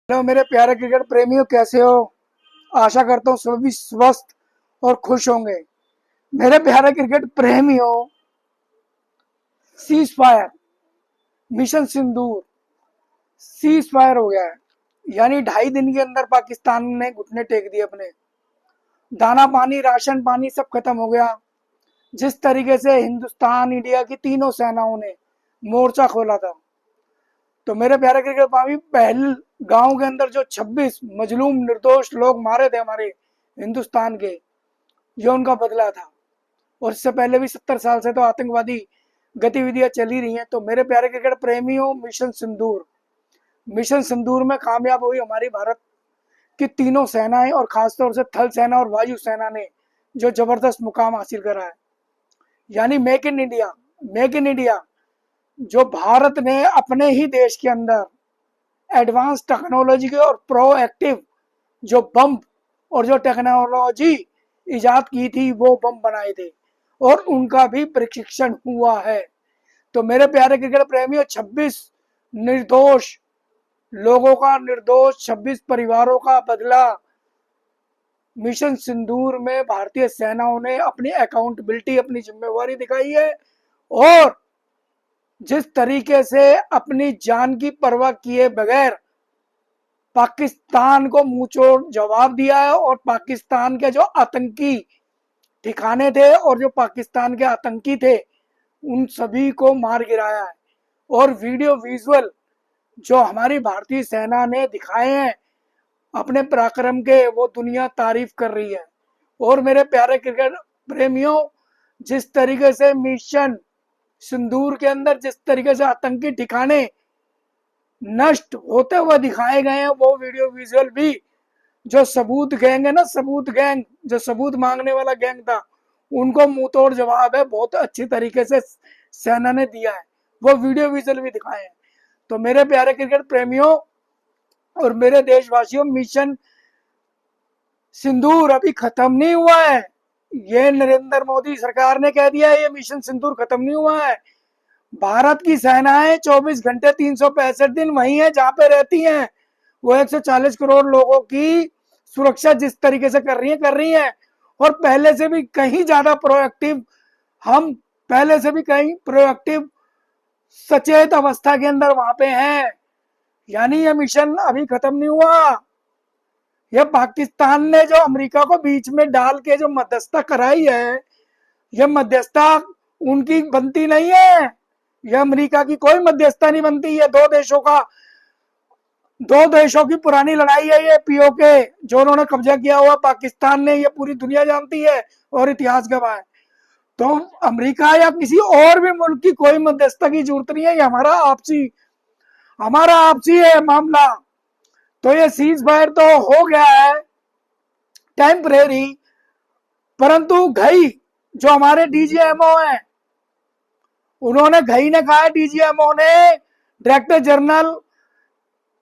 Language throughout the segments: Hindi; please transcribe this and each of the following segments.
हेलो मेरे प्यारे क्रिकेट प्रेमियों, कैसे हो? आशा करता हूँ सभी स्वस्थ और खुश होंगे। मेरे प्यारे क्रिकेट प्रेमियों, सीज फायर, मिशन सिंदूर सीज फायर हो गया है। यानी 2.5 दिन के अंदर पाकिस्तान ने घुटने टेक दिए अपने। दाना पानी, राशन पानी सब खत्म हो गया। जिस तरीके से हिंदुस्तान इंडिया की तीनों सेनाओं ने मोर्चा खोला था, तो मेरे प्यारे क्रिकेट प्रेमी, पहल गांव के अंदर जो 26 मजलूम निर्दोष लोग मारे थे हमारे हिंदुस्तान के, ये उनका बदला था। और इससे पहले भी 70 साल से तो आतंकवादी गतिविधियां चली रही हैं। तो मेरे प्यारे क्रिकेट प्रेमियों, मिशन सिंदूर में कामयाब हुई हमारी भारत की तीनों सेनाएं, और खासतौर से थल सेना और वायु सेना ने जो जबरदस्त मुकाम हासिल करा है। यानी मेक इन इंडिया, जो भारत ने अपने ही देश के अंदर एडवांस टेक्नोलॉजी के और प्रोएक्टिव जो बम और जो टेक्नोलॉजी इजाद की थी, वो बम बनाए थे और उनका भी प्रशिक्षण हुआ है। तो मेरे प्यारे क्रिकेट प्रेमियों, 26 निर्दोष लोगों का, निर्दोष 26 परिवारों का बदला मिशन सिंदूर में भारतीय सेनाओं ने अपनी अकाउंटेबिलिटी, अपनी जिम्मेवारी दिखाई है। और जिस तरीके से अपनी जान की परवाह किए बगैर पाकिस्तान को मुंहतोड़ जवाब दिया है, और पाकिस्तान के जो आतंकी ठिकाने थे और जो पाकिस्तान के आतंकी थे, उन सभी को मार गिराया है। और वीडियो विजुअल जो हमारी भारतीय सेना ने दिखाए हैं अपने पराक्रम के, वो दुनिया तारीफ कर रही है। और मेरे प्यारे क्रिकेट प्रेमियों, जिस तरीके से मिशन सिंदूर के अंदर जिस तरीके से आतंकी ठिकाने नष्ट होते हुए दिखाए गए हैं, वो वीडियो विजुअल भी, जो सबूत गैंग है ना, सबूत गैंग, जो सबूत मांगने वाला गैंग था, उनको मुंह तोड़ जवाब है बहुत अच्छी तरीके से सेना ने दिया है। वो वीडियो विजुअल भी दिखाए हैं। तो मेरे प्यारे क्रिकेट प्रेमियों और मेरे देशवासियों, मिशन सिंदूर अभी खत्म नहीं हुआ है। ये नरेंद्र मोदी सरकार ने कह दिया है, ये मिशन सिंदूर खत्म नहीं हुआ है। भारत की सेनाएं 24 घंटे 365 दिन वहीं है जहां पे रहती हैं। वो 140 करोड़ लोगों की सुरक्षा जिस तरीके से कर रही है, और पहले से भी कहीं ज्यादा प्रोएक्टिव, हम पहले से भी कहीं प्रोएक्टिव सचेत अवस्था के अंदर वहां पे हैं। यानी ये मिशन अभी खत्म नहीं हुआ। ये पाकिस्तान ने जो अमेरिका को बीच में डाल के जो मध्यस्थता कराई है, ये मध्यस्थता उनकी बनती नहीं है। यह अमेरिका की कोई मध्यस्थता नहीं बनती है। दो देशों की पुरानी लड़ाई है ये, पीओके, जो उन्होंने कब्जा किया हुआ पाकिस्तान ने, ये पूरी दुनिया जानती है और इतिहास गवाह है। तो अमेरिका या किसी और भी मुल्क की कोई मध्यस्थता की जरूरत नहीं है। ये हमारा आपसी है मामला। तो ये सीज फायर तो हो गया है टेम्परेरी, परंतु घई जो हमारे डीजीएमओ हैं, उन्होंने घई ने कहा है, डीजीएमओ ने, डायरेक्टर जनरल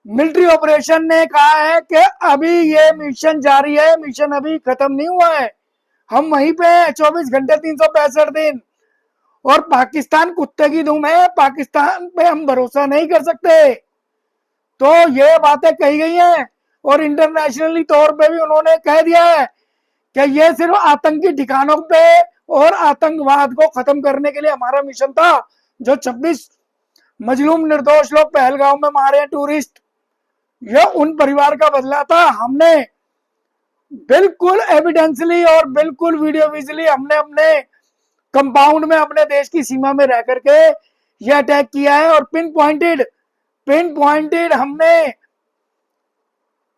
मिलिट्री ऑपरेशन ने कहा है कि अभी ये मिशन जारी है, मिशन अभी खत्म नहीं हुआ है, हम वहीं पे हैं 24 घंटे 365 दिन। और पाकिस्तान कुत्ते की दुम है, पाकिस्तान पे हम भरोसा नहीं कर सकते। तो ये बातें कही गई हैं, और इंटरनेशनली तौर पे भी उन्होंने कह दिया है कि ये सिर्फ आतंकी ठिकानों पे और आतंकवाद को खत्म करने के लिए हमारा मिशन था। जो 26 मजलूम निर्दोष लोग पहलगाम में मारे हैं टूरिस्ट, यह उन परिवार का बदला था। हमने बिल्कुल एविडेंसली और बिल्कुल वीडियो विजुअली हमने अपने कंपाउंड में, अपने देश की सीमा में रह करके यह अटैक किया है, और पिन पॉइंटेड हमने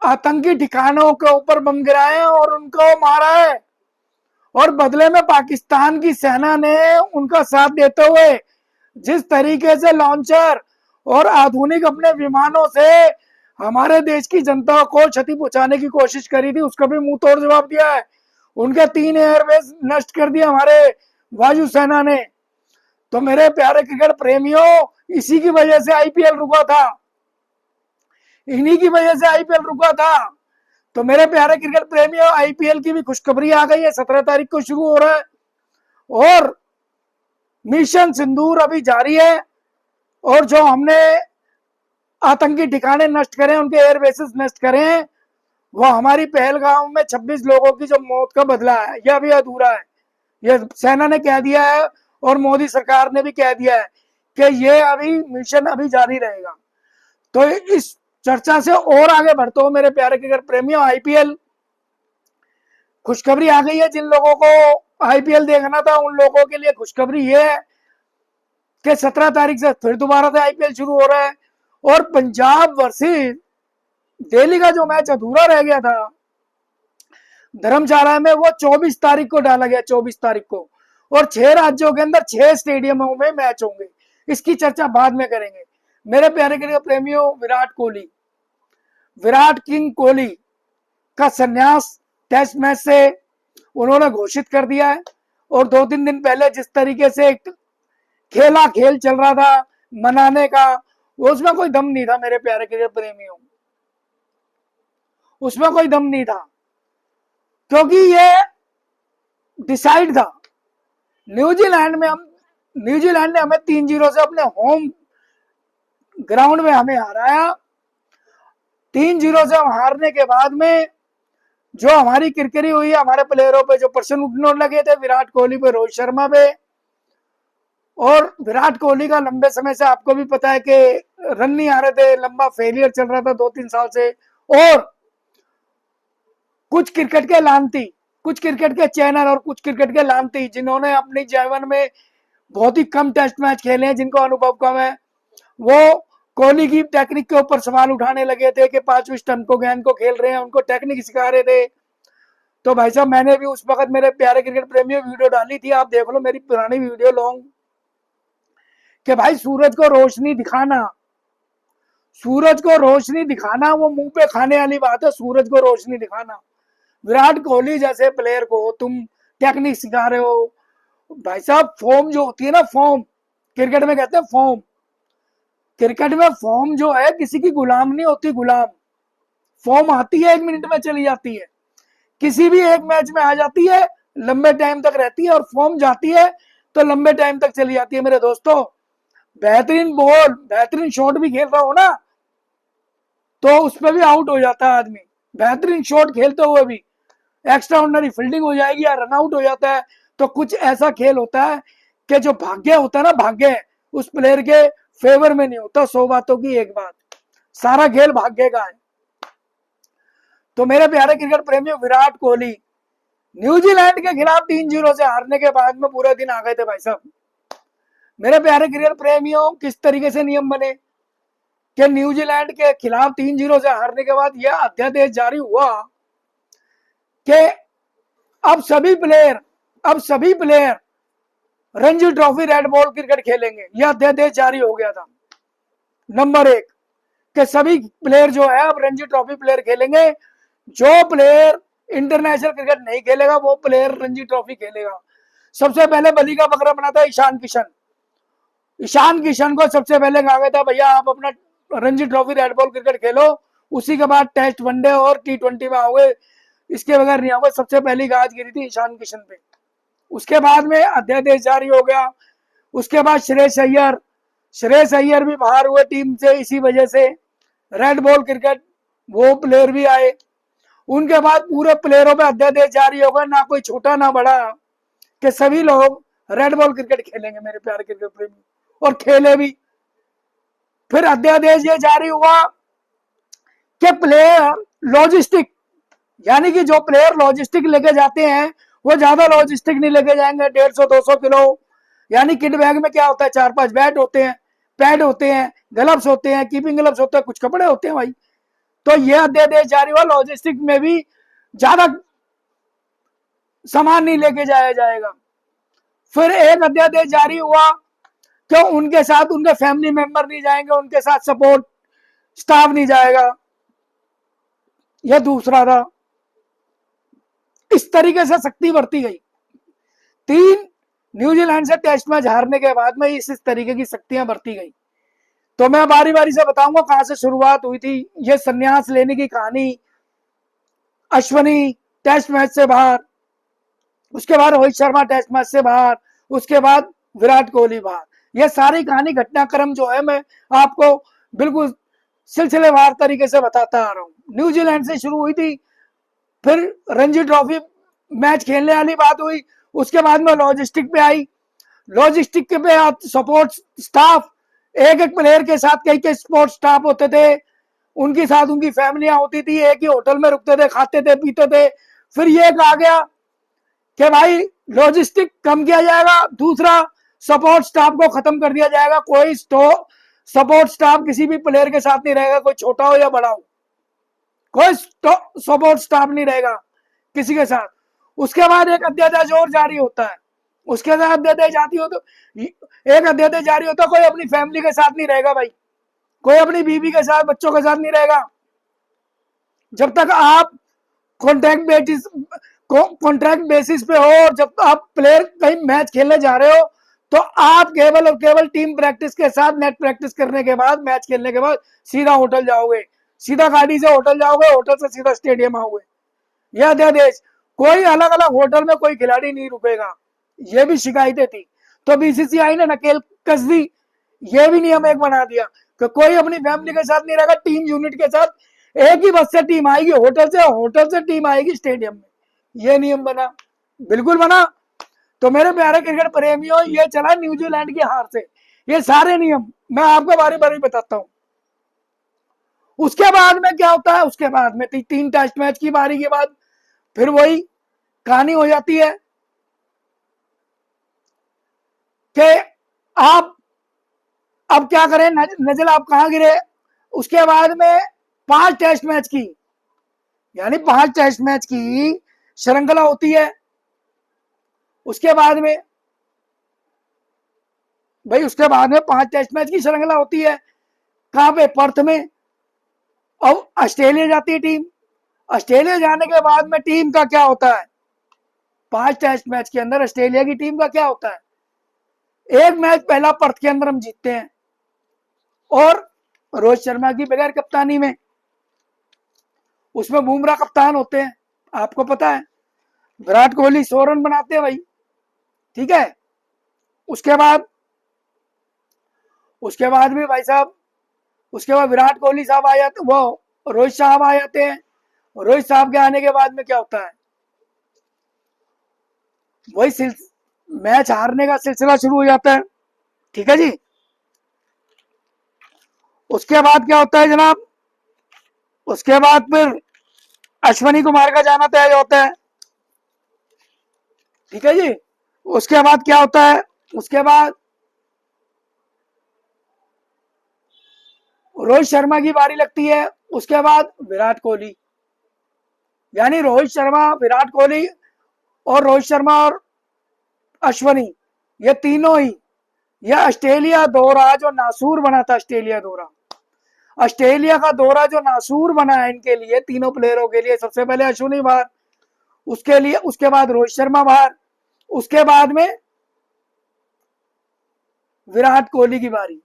आतंकी ठिकानों के ऊपर बम गिराए हैं और उनको मारा है। और बदले में पाकिस्तान की सेना ने उनका साथ देते हुए जिस तरीके से लॉन्चर और आधुनिक अपने विमानों से हमारे देश की जनता को क्षति पहुंचाने की कोशिश करी थी, उसका भी मुंह तोड़ जवाब दिया है। उनके 3 एयरबेस नष्ट कर दिया हमारे वायु सेना ने। तो मेरे प्यारे क्रिकेट प्रेमियों, इसी की वजह से आईपीएल रुका था, इन्हीं की वजह से आईपीएल रुका था। तो मेरे प्यारे क्रिकेट प्रेमियों, आईपीएल की भी खुशखबरी आ गई है, 17 तारीख को शुरू हो रहा है, और मिशन सिंदूर अभी जारी है। और जो हमने आतंकी ठिकाने नष्ट करें, उनके एयर बेसिस नष्ट करें। वो हमारी पहलगाम में 26 लोगों की जो मौत का बदला है, यह भी अधूरा है। यह सेना ने कह दिया है और मोदी सरकार ने भी कह दिया है कि ये अभी मिशन अभी जारी रहेगा। तो इस चर्चा से और आगे बढ़ते हो मेरे प्यारे क्रिकेट प्रेमियों, आईपीएल खुशखबरी आ गई है। जिन लोगों को आईपीएल देखना था उन लोगों के लिए खुशखबरी ये है कि 17 तारीख से फिर दोबारा से आईपीएल शुरू हो रहा है। और पंजाब वर्सेस दिल्ली का जो मैच अधूरा रह गया था धर्मशाला में, वो 24 तारीख को डाला गया, 24 तारीख को। और 6 राज्यों के अंदर 6 स्टेडियमों में मैच होंगे। इसकी चर्चा बाद में करेंगे। मेरे प्यारे क्रिकेट प्रेमियों, विराट किंग कोहली का संन्यास टेस्ट मैच से उन्होंने घोषित कर दिया है। और 2-3 दिन पहले जिस तरीके से खेल चल रहा था मनाने का, उसमें कोई दम नहीं था मेरे प्यारे क्रिकेट प्रेमियों, उसमें कोई दम नहीं था, क्योंकि ये डिसाइड था। न्यूजीलैंड ने हमें 3-0 से अपने होम ग्राउंड में हमें हराया। 3-0 से हम हारने के बाद में जो हमारी किरकिरी हुई, हमारे प्लेयरों पे जो प्रश्न उठने लगे थे, विराट कोहली पे, रोहित शर्मा पे। और विराट कोहली का लंबे समय से आपको भी पता है कि रन नहीं आ रहे थे, लंबा फेलियर चल रहा था 2-3 साल से। और कुछ क्रिकेट के लानती, कुछ क्रिकेट के चैनल और कुछ क्रिकेट के लानती जिन्होंने अपने जीवन में बहुत ही कम टेस्ट मैच खेले हैं, जिनको अनुभव कम है, वो कोहली की टेक्निक के ऊपर सवाल उठाने लगे थे कि 5 स्टंप को गेंद को खेल रहे हैं, उनको टेक्निक सिखा रहे थे। तो भाई साहब, मैंने भी उस वक्त मेरे प्यारे क्रिकेट प्रेमियों वीडियो डाली थी, आप देख लो मेरी पुरानी वीडियो लॉन्ग, कि भाई सूरज को रोशनी दिखाना, सूरज को रोशनी दिखाना वो मुंह पे खाने वाली बात है। सूरज को रोशनी दिखाना, विराट कोहली जैसे प्लेयर को तुम टेक्निक सिखा रहे हो। भाई साहब, फॉर्म जो होती है ना, फॉर्म क्रिकेट में कहते हैं फॉर्म, क्रिकेट में फॉर्म जो है किसी की गुलाम नहीं होती, गुलाम। फॉर्म आती है 1 मिनट में चली जाती है, किसी भी एक मैच में आ जाती है, लंबे टाइम तक रहती है। और फॉर्म जाती है तो लंबे टाइम तक चली जाती है। मेरे दोस्तों, बेहतरीन बॉल, बेहतरीन शॉट भी खेल रहा हो ना, तो उस पर भी आउट हो जाता है आदमी। बेहतरीन शॉट खेलते हुए भी एक्स्ट्रा ऑर्डिनरी फील्डिंग हो जाएगी या रन आउट हो जाता है। तो कुछ ऐसा खेल होता है कि जो भाग्य होता है ना, भाग्य उस प्लेयर के फेवर में नहीं होता। 100 बातों की एक बात, सारा खेल भाग्य का है। तो मेरे प्यारे क्रिकेट प्रेमियों, विराट कोहली न्यूजीलैंड के खिलाफ 3-0 से हारने के बाद में पूरे दिन आ गए थे भाई साहब। मेरे प्यारे क्रिकेट प्रेमियों, किस तरीके से नियम बने कि न्यूजीलैंड के खिलाफ 3-0 से हारने के बाद यह अध्यादेश जारी हुआ कि अब सभी player Ranji trophy red ball cricket खेलेंगे। यह अध्यादेश जारी हो गया था। नंबर 1 कि सभी प्लेयर जो है अब रणजी ट्रॉफी प्लेयर खेलेंगे। जो प्लेयर इंटरनेशनल क्रिकेट नहीं खेलेगा वो प्लेयर रणजी ट्रॉफी खेलेगा। सबसे पहले बलि का बकरा बना था ईशान किशन को सबसे पहले कहा गया था, भैया आप अपना Ranji trophy red ball cricket खेलो, उसी के बाद टेस्ट, वनडे और T20 में आओगे, इसके बगैर नहीं आओगे। सबसे पहली गाज गिरी थी ईशान किशन पे। उसके बाद में अध्यादेश जारी हो गया। उसके बाद श्रेयस अय्यर भी बाहर हुए टीम से इसी वजह से। रेड बॉल क्रिकेट वो प्लेयर भी आए। उनके बाद पूरे प्लेयरों पे अध्यादेश जारी होगा, ना कोई छोटा ना बड़ा, कि सभी लोग रेड बॉल क्रिकेट खेलेंगे मेरे प्यारे क्रिकेट प्रेमी, और खेले भी। फिर अध्यादेश ये जारी हुआ कि प्लेयर लॉजिस्टिक, यानी कि जो प्लेयर लॉजिस्टिक लेके जाते हैं वो ज्यादा लॉजिस्टिक नहीं लेके जाएंगे, 150-200 किलो। यानी किट बैग में क्या होता है, 4-5 बैट होते हैं, पैड होते हैं, ग्लव्स होते हैं, कीपिंग ग्लव्स होते हैं, कुछ कपड़े होते हैं भाई। तो ये अध्यादेश जारी हुआ, लॉजिस्टिक में भी ज्यादा सामान नहीं लेके जाया जाएगा। फिर एक अध्यादेश जारी हुआ कि उनके साथ उनके फैमिली मेंबर नहीं जाएंगे, उनके साथ सपोर्ट स्टाफ नहीं जाएगा। यह दूसरा था। इस तरीके से सख्ती बरती गई। 3 न्यूजीलैंड से टेस्ट मैच हारने के बाद में इस तरीके की सख्तियां बरती गई। तो मैं बारी बारी से बताऊंगा कहां से शुरुआत हुई थी ये संन्यास लेने की कहानी। अश्विनी टेस्ट मैच से बाहर, उसके बाद रोहित शर्मा टेस्ट मैच से बाहर, उसके बाद विराट कोहली बाहर। यह सारी कहानी घटनाक्रम जो है मैं आपको बिल्कुल सिलसिलेवार तरीके से बताता आ रहा हूं। न्यूजीलैंड से शुरू हुई थी, फिर रणजी ट्रॉफी मैच खेलने वाली बात हुई, उसके बाद में लॉजिस्टिक पे आई, लॉजिस्टिक के पे सपोर्ट स्टाफ, एक एक प्लेयर के साथ कई कई सपोर्ट स्टाफ होते थे, उनके साथ उनकी फैमिलियां होती थी, एक ही होटल में रुकते थे, खाते थे, पीते थे। फिर ये कहा गया कि भाई लॉजिस्टिक कम किया जाएगा, दूसरा सपोर्ट स्टाफ को खत्म कर दिया जाएगा, कोई सपोर्ट स्टाफ किसी भी प्लेयर के साथ नहीं रहेगा, कोई छोटा हो या बड़ा हो, कोई सपोर्ट स्टाफ नहीं रहेगा किसी के साथ। उसके बाद एक अध्यादेश और जारी होता है, उसके बाद अध्यादेश जाती हो तो एक अध्यादेश जारी होता है, कोई अपनी फैमिली के साथ नहीं रहेगा भाई, कोई अपनी बीवी के साथ, बच्चों के साथ नहीं रहेगा। जब तक आप कॉन्ट्रैक्ट बेसिस पे हो, और जब आप प्लेयर कहीं मैच खेलने जा रहे हो, तो आप केवल और केवल टीम प्रैक्टिस के साथ, नेट प्रैक्टिस करने के बाद, मैच खेलने के बाद सीधा होटल जाओगे, सीधा गाड़ी से होटल जाओगे, होटल से सीधा स्टेडियम आओगे। यह अध्यादेश, कोई अलग अलग होटल में कोई खिलाड़ी नहीं रुकेगा, ये भी शिकायतें थी। तो बीसीसीआई ने नकेल कस दी, ये भी नियम एक बना दिया कि कोई अपनी फैमिली के साथ नहीं रहेगा, टीम यूनिट के साथ एक ही बस से टीम आएगी, होटल से टीम आएगी स्टेडियम में, ये नियम बना, बिल्कुल बना। तो मेरे प्यारे क्रिकेट प्रेमियों, ये चला न्यूजीलैंड की हार से, ये सारे नियम मैं आपको बारी बारी बताता हूं। उसके बाद में क्या होता है, उसके बाद में 3 टेस्ट मैच की बारी के बाद फिर वही कहानी हो जाती है कि आप अब क्या करें, नजल आप कहां गिरे। उसके बाद में 5 टेस्ट मैच की, यानी 5 टेस्ट मैच की श्रृंखला होती है। उसके बाद में भाई, उसके बाद में 5 टेस्ट मैच की श्रृंखला होती है, कहां पे, पर्थ में। अब ऑस्ट्रेलिया जाती है टीम, ऑस्ट्रेलिया जाने के बाद में टीम का क्या होता है, 5 टेस्ट मैच के अंदर ऑस्ट्रेलिया की टीम का क्या होता है, एक मैच पहला पर्थ के अंदर हम जीतते हैं, और रोहित शर्मा की बगैर कप्तानी में, उसमें बुमराह कप्तान होते हैं, आपको पता है, विराट कोहली 100 रन बनाते हैं भाई, ठीक है। उसके बाद भी भाई साहब, उसके बाद विराट कोहली साहब आ जाते, वो रोहित साहब आ जाते हैं। रोहित साहब के आने के बाद में क्या होता है, वही मैच हारने का सिलसिला शुरू हो जाता है, ठीक है जी। उसके बाद क्या होता है जनाब, उसके बाद फिर अश्वनी कुमार का जाना तय होता है, ठीक है जी। उसके बाद क्या होता है, उसके बाद रोहित शर्मा की बारी लगती है, उसके बाद विराट कोहली, यानी रोहित शर्मा, विराट कोहली और रोहित शर्मा और अश्वनी, ये तीनों ही, यह ऑस्ट्रेलिया दौरा जो नासूर बना था, ऑस्ट्रेलिया का दौरा जो नासूर बना है इनके लिए, तीनों प्लेयरों के लिए। सबसे पहले अश्विनी बाहर, उसके लिए, उसके बाद रोहित शर्मा बाहर, उसके बाद में विराट कोहली की बारी।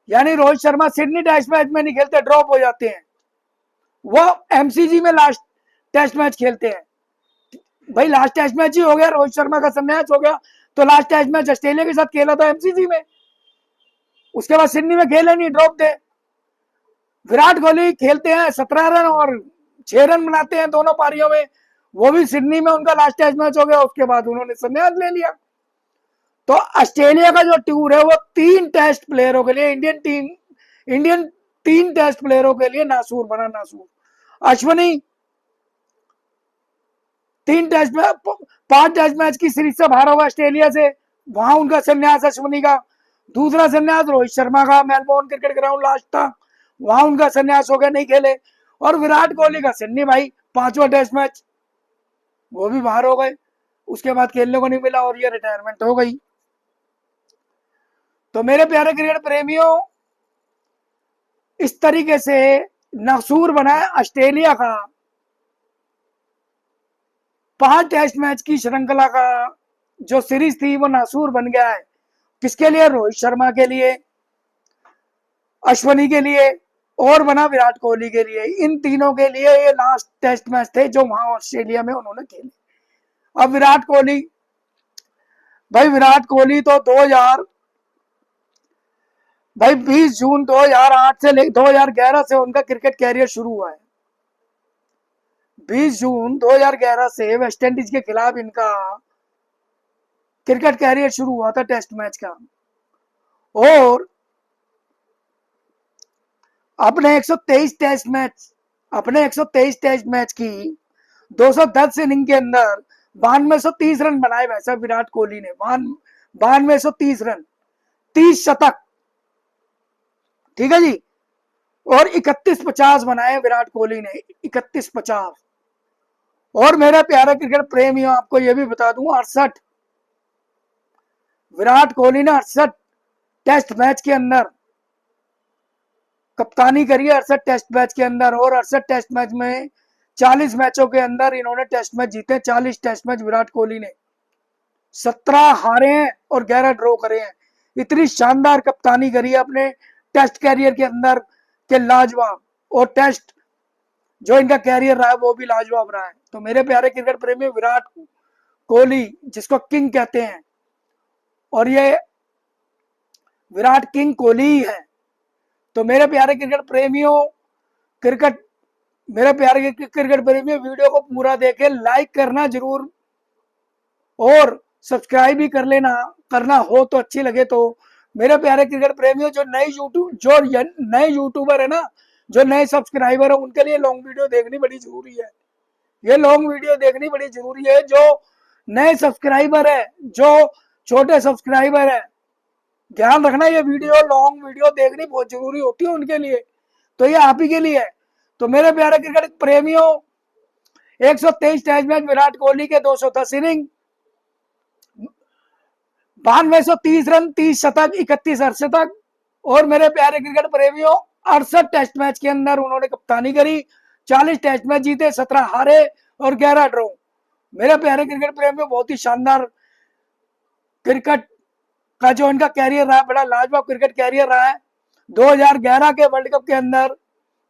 यानी Rohit Sharma Sydney test match में नहीं खेलते, ड्रॉप हो जाते हैं, वो एमसीजी में लास्ट टेस्ट मैच खेलते हैं। भाई लास्ट टेस्ट मैच ही हो गया, रोहित शर्मा का संन्यास हो गया, तो लास्ट टेस्ट मैच ऑस्ट्रेलिया के साथ खेला था एमसीजी में, उसके बाद सिडनी में खेले नहीं, ड्रॉप थे। विराट कोहली खेलते हैं 17 रन और 6 रन बनाते हैं दोनों पारियों में, वो भी सिडनी में उनका लास्ट टेस्ट मैच हो गया, उसके बाद उन्होंने संन्यास ले लिया। तो ऑस्ट्रेलिया का जो टूर है वो 3 टेस्ट प्लेयरों के लिए, इंडियन 3 टेस्ट प्लेयरों के लिए नासूर बना, नासूर। अश्विनी 5 टेस्ट मैच की सीरीज से बाहर होगा ऑस्ट्रेलिया से, वहां उनका संन्यास अश्विनी का। दूसरा संन्यास रोहित शर्मा का, मेलबोर्न क्रिकेट ग्राउंड लास्ट था, वहां उनका संन्यास हो गया, नहीं खेले। और विराट कोहली का सिडनी भाई 5वां टेस्ट मैच, वो भी बाहर हो गए, उसके बाद खेलने को नहीं मिला और ये रिटायरमेंट हो गई। तो मेरे प्यारे क्रिकेट प्रेमियों, इस तरीके से नासूर बना है ऑस्ट्रेलिया का 5 टेस्ट मैच की श्रृंखला का जो सीरीज थी, वो नासूर बन गया है। किसके लिए, रोहित शर्मा के लिए, अश्विनी के लिए, और बना विराट कोहली के लिए। इन तीनों के लिए ये लास्ट टेस्ट मैच थे जो वहां ऑस्ट्रेलिया में उन्होंने खेले। अब विराट कोहली, भाई विराट कोहली तो भाई 20 जून 2008 से 2011 से उनका क्रिकेट कैरियर शुरू हुआ है। 20 जून 2011 से वेस्ट इंडीज के खिलाफ इनका क्रिकेट कैरियर शुरू हुआ था टेस्ट मैच का। और अपने 123 टेस्ट मैच की 210 इनिंग के अंदर 9230 रन बनाए भाई साहब विराट कोहली ने। 9230 रन, 30 शतक, ठीक है जी। और 3150 बनाए विराट कोहली ने, 3150। और मेरे प्यारे क्रिकेट प्रेमियों, आपको यह भी बता दूं, 68 विराट कोहली ने 68 टेस्ट मैच के अंदर कप्तानी करी है, 68 टेस्ट मैच के अंदर। और 68 टेस्ट मैच में 40 मैचों के अंदर इन्होंने टेस्ट मैच जीते। 40 टेस्ट मैच विराट कोहली ने, 17 हारे हैं और 11 ड्रॉ करे हैं। इतनी शानदार कप्तानी करी है अपने टेस्ट कैरियर के अंदर के लाजवाब। और टेस्ट जो इनका कैरियर रहा है वो भी लाजवाब रहा है। तो मेरे प्यारे क्रिकेट प्रेमी, विराट कोहली जिसको किंग कहते हैं, और ये विराट किंग कोहली ही है। तो मेरे प्यारे क्रिकेट प्रेमियों, वीडियो को पूरा देखें, लाइक करना जरूर और सब्सक्राइब भी कर लेना, करना हो तो अच्छी लगे तो। मेरे प्यारे क्रिकेट प्रेमियों, जो नए यूट्यूबर है ना, जो नए सब्सक्राइबर है, उनके लिए लॉन्ग वीडियो देखनी बड़ी जरूरी है। ये लॉन्ग वीडियो देखनी बड़ी जरूरी है। जो नए सब्सक्राइबर है, जो छोटे सब्सक्राइबर है, ध्यान रखना, ये वीडियो लॉन्ग वीडियो देखनी बहुत जरूरी होती है उनके लिए। तो ये आप ही के लिए है। तो मेरे प्यारे क्रिकेट प्रेमियों, 123 टेस्ट मैच विराट कोहली के, 210 इनिंग, 9230 रन, 30 शतक, 31 अर्धशतक। और मेरे प्यारे क्रिकेट प्रेमियों, 68 टेस्ट मैच के अंदर उन्होंने कप्तानी करी, 40 टेस्ट मैच जीते, 17 हारे और 11 ड्रॉ। मेरे प्यारे क्रिकेट प्रेमियों, बहुत ही शानदार क्रिकेट का जो इनका कैरियर रहा, बड़ा लाजवाब क्रिकेट कैरियर रहा है। 2011 के वर्ल्ड कप के अंदर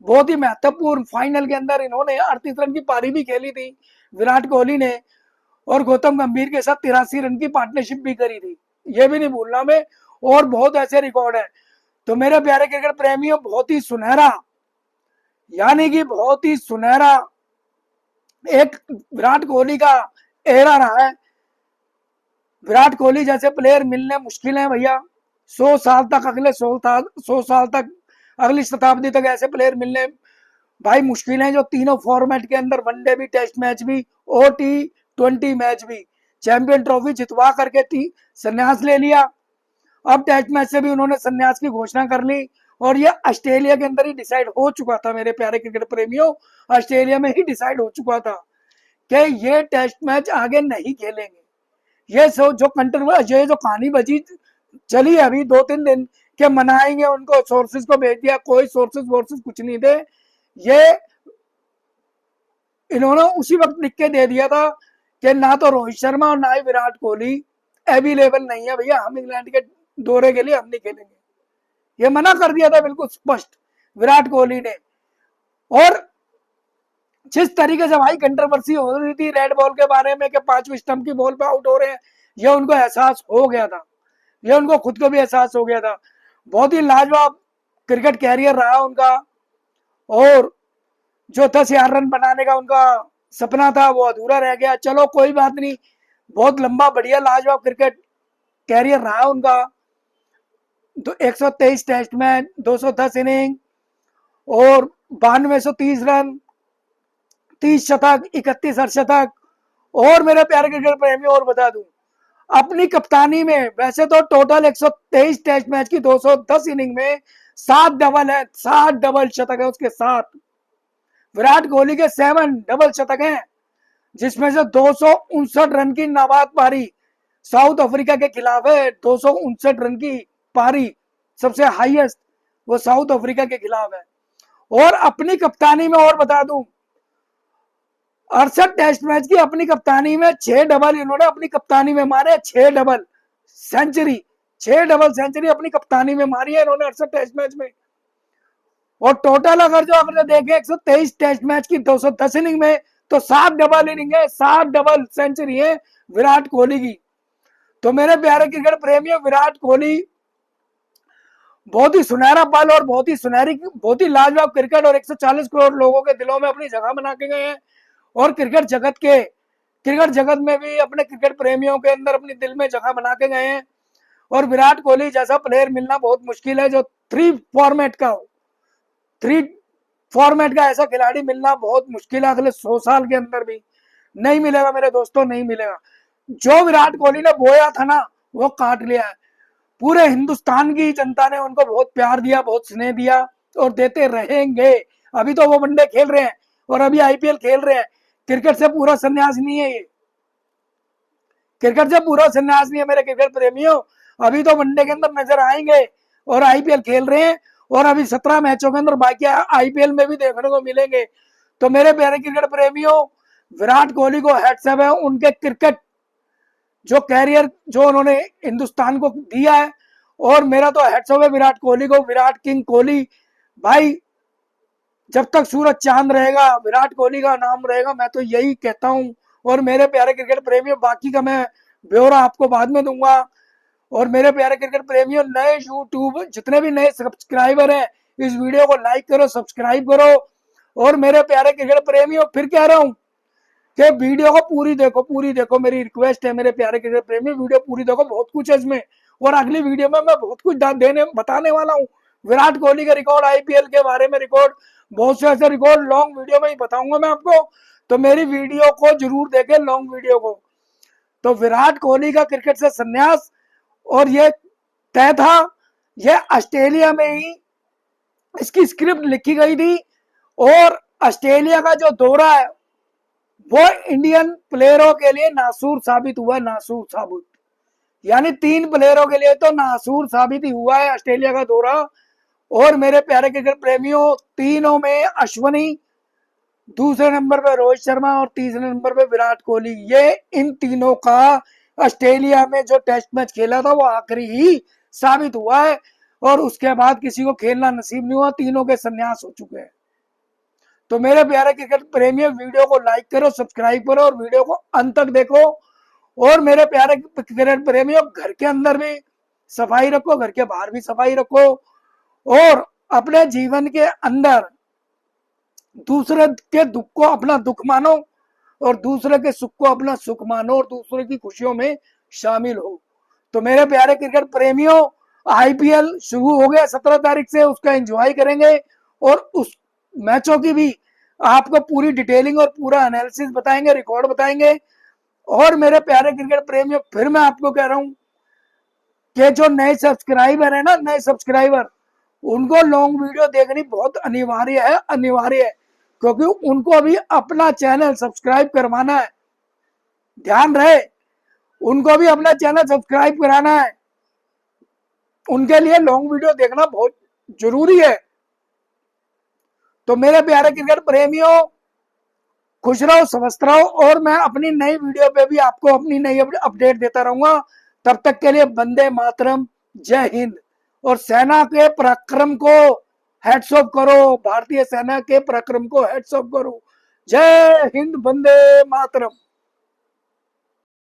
बहुत ही महत्वपूर्ण फाइनल के अंदर इन्होंने 38 रन की पारी भी खेली थी विराट कोहली ने, और गौतम गंभीर के साथ 83 रन की पार्टनरशिप भी करी थी, ये भी नहीं भूलना मैं। और बहुत ऐसे रिकॉर्ड है। तो मेरे प्यारे क्रिकेट प्रेमियों, बहुत ही सुनहरा, यानी कि बहुत ही सुनहरा एक विराट कोहली का एरा रहा है। विराट कोहली जैसे प्लेयर मिलने मुश्किल है भैया। 100 साल तक, अगले 100 साल तक, अगली शताब्दी तक ऐसे प्लेयर मिलने भाई मुश्किल है, जो तीनों फॉर्मेट के अंदर, वनडे भी, टेस्ट मैच भी और T20 मैच भी, चैंपियन ट्रॉफी जितवा करके संन्यास ले लिया। अब टेस्ट मैच से भी उन्होंने संन्यास की घोषणा कर ली। और ये ऑस्ट्रेलिया के अंदर ही डिसाइड हो चुका था मेरे प्यारे क्रिकेट प्रेमियों, ऑस्ट्रेलिया में ही डिसाइड हो चुका था कि ये टेस्ट मैच आगे नहीं खेलेंगे। ये जो जो कहानी बजी चली है अभी 2-3 दिन के, मनाएंगे उनको, सोर्सेज को भेज दिया, कोई सोर्सेज कुछ नहीं थे। ये इन्होंने उसी वक्त लिख के दे दिया था कि ना तो रोहित शर्मा और ना ही विराट कोहली अवेलेबल नहीं है भैया, हम इंग्लैंड के दौरे के लिए हम नहीं खेलेंगे। ये मना कर दिया था बिल्कुल स्पष्ट विराट कोहली ने। और जिस तरीके से भाई कंट्रोवर्सी हो रही थी रेड बॉल के बारे में कि 5वीं स्टंप की बॉल पे आउट हो रहे हैं, ये उनको एहसास हो गया था, ये उनको खुद को भी एहसास हो गया था। बहुत ही लाजवाब क्रिकेट कैरियर रहा उनका। और जो 10,000 रन बनाने का उनका सपना था वो अधूरा रह गया। चलो कोई बात नहीं, बहुत लंबा बढ़िया लाजवाब क्रिकेट कैरियर रहा उनका। तो 123 टेस्ट मैच, 210 इनिंग और 9230 रन, 30 शतक, 31 अर्धशतक। और मेरे प्यारे क्रिकेट प्रेमी, और बता दूं, अपनी कप्तानी में वैसे तो टोटल 123 टेस्ट मैच की 210 इनिंग में 7 डबल है, 7 डबल शतक है उसके साथ। विराट कोहली के 7 डबल शतक हैं, जिसमें से 259 रन की नाबाद पारी साउथ अफ्रीका के खिलाफ है। 259 रन की पारी सबसे हाईएस्ट वो साउथ अफ्रीका के खिलाफ है। और अपनी कप्तानी में, और बता दूं, 68 टेस्ट मैच की अपनी कप्तानी में 6 डबल इन्होंने अपनी कप्तानी में मारे, 6 डबल सेंचुरी, 6 डबल सेंचुरी अपनी कप्तानी में मारी है इन्होंने 68 टेस्ट मैच में। और टोटल अगर देखें 123 टेस्ट मैच की 210 इनिंग में, तो 7 डबल इनिंग है, 7 डबल सेंचुरी है विराट कोहली की। तो मेरे प्यारे क्रिकेट प्रेमियों, विराट कोहली बहुत ही सुनहरा पल और बहुत ही सुनहरी, बहुत ही लाजवाब क्रिकेट और 140 करोड़ लोगों के दिलों में अपनी जगह बना के गए हैं। और क्रिकेट जगत में भी अपने क्रिकेट प्रेमियों के अंदर अपनी दिल में जगह बना के गए हैं। और विराट कोहली जैसा प्लेयर मिलना बहुत मुश्किल है, जो थ्री फॉर्मेट का ऐसा खिलाड़ी मिलना बहुत मुश्किल है। अगले 100 साल के अंदर भी नहीं मिलेगा मेरे दोस्तों, नहीं मिलेगा। जो विराट कोहली ने बोया था ना, वो काट लिया है। पूरे हिंदुस्तान की जनता ने उनको बहुत प्यार दिया, बहुत स्नेह दिया और देते रहेंगे। अभी तो वो वनडे खेल रहे हैं और अभी आईपीएल खेल रहे हैं। क्रिकेट से पूरा संन्यास नहीं है ये, क्रिकेट से पूरा संन्यास नहीं है मेरे क्रिकेट प्रेमियों। अभी तो वनडे के अंदर नजर आएंगे और आईपीएल खेल रहे हैं और अभी 17 मैचों के अंदर बाकी आईपीएल में भी देखने को मिलेंगे। तो मेरे प्यारे क्रिकेट प्रेमियों, विराट कोहली को हेड्स अप है, उनके क्रिकेट जो कैरियर जो उन्होंने हिंदुस्तान को दिया है। और मेरा तो हेड्स अप है विराट कोहली को, विराट किंग कोहली भाई। जब तक सूरज चांद रहेगा विराट कोहली का नाम रहेगा, मैं तो यही कहता हूं। और मेरे प्यारे क्रिकेट प्रेमियों, बाकी का मैं ब्यौरा आपको बाद में दूंगा। और मेरे प्यारे क्रिकेट प्रेमियों, नए यूट्यूब जितने भी नए सब्सक्राइबर हैं, इस वीडियो को लाइक करो, सब्सक्राइब करो। और मेरे प्यारे क्रिकेट प्रेमियों, फिर कह रहा हूं कि वीडियो को पूरी देखो, मेरी रिक्वेस्ट है मेरे प्यारे क्रिकेट प्रेमी, वीडियो पूरी देखो, बहुत कुछ है इसमें। और अगली वीडियो में मैं बहुत कुछ बताने वाला हूँ। विराट कोहली के रिकॉर्ड, आईपीएल के बारे में रिकॉर्ड, बहुत से ऐसे रिकॉर्ड लॉन्ग वीडियो में ही बताऊंगा मैं आपको। तो मेरी वीडियो को जरूर देखें, लॉन्ग वीडियो को। तो विराट कोहली का क्रिकेट से संन्यास, और ये तय था, ये ऑस्ट्रेलिया में ही इसकी स्क्रिप्ट लिखी गई थी। और ऑस्ट्रेलिया का जो दौरा है वो इंडियन प्लेयरों के लिए नासूर साबित हुआ, नासूर साबित, यानी 3 प्लेयरों के लिए तो नासूर साबित ही हुआ है ऑस्ट्रेलिया का दौरा। और मेरे प्यारे क्रिकेट प्रेमियों, तीनों में अश्विनी, दूसरे नंबर पे रोहित शर्मा और तीसरे नंबर पे विराट कोहली, ये इन तीनों का ऑस्ट्रेलिया में जो टेस्ट मैच खेला था वो आखिरी ही साबित हुआ है। और उसके बाद किसी को खेलना नसीब नहीं हुआ, तीनों के संन्यास हो चुके हैं। तो मेरे प्यारे क्रिकेट प्रेमियों, वीडियो को लाइक करो, सब्सक्राइब करो और वीडियो को अंत तक देखो। और मेरे प्यारे क्रिकेट प्रेमियों, घर के अंदर भी सफाई रखो, घर के बाहर भी सफाई रखो। और अपने जीवन के अंदर दूसरे के दुख को अपना दुख मानो और दूसरे के सुख को अपना सुख मानो और दूसरे की खुशियों में शामिल हो। तो मेरे प्यारे क्रिकेट प्रेमियों, आईपीएल शुरू हो गया 17 तारीख से, उसका एंजॉय करेंगे और उस मैचों की भी आपको पूरी डिटेलिंग और पूरा एनालिसिस बताएंगे, रिकॉर्ड बताएंगे। और मेरे प्यारे क्रिकेट प्रेमियों, फिर मैं आपको कह रहा हूं कि जो नए सब्सक्राइबर है ना, नए सब्सक्राइबर, उनको लॉन्ग वीडियो देखनी बहुत अनिवार्य है, क्योंकि उनको भी अपना चैनल सब्सक्राइब करवाना है। ध्यान रहे, उनको भी अपना चैनल सब्सक्राइब कराना है, उनके लिए लॉन्ग वीडियो देखना बहुत जरूरी है। तो मेरे प्यारे क्रिकेट प्रेमियों, खुश रहो, स्वस्थ रहो और मैं अपनी नई वीडियो पे भी आपको अपनी नई अपडेट देता रहूंगा। तब तक के लिए वंदे मातरम, जय हिंद। और सेना के पराक्रम को हेड्स ऑफ करो, भारतीय सेना के पराक्रम को हेड्स ऑफ करो। जय हिंद, वंदे मातरम।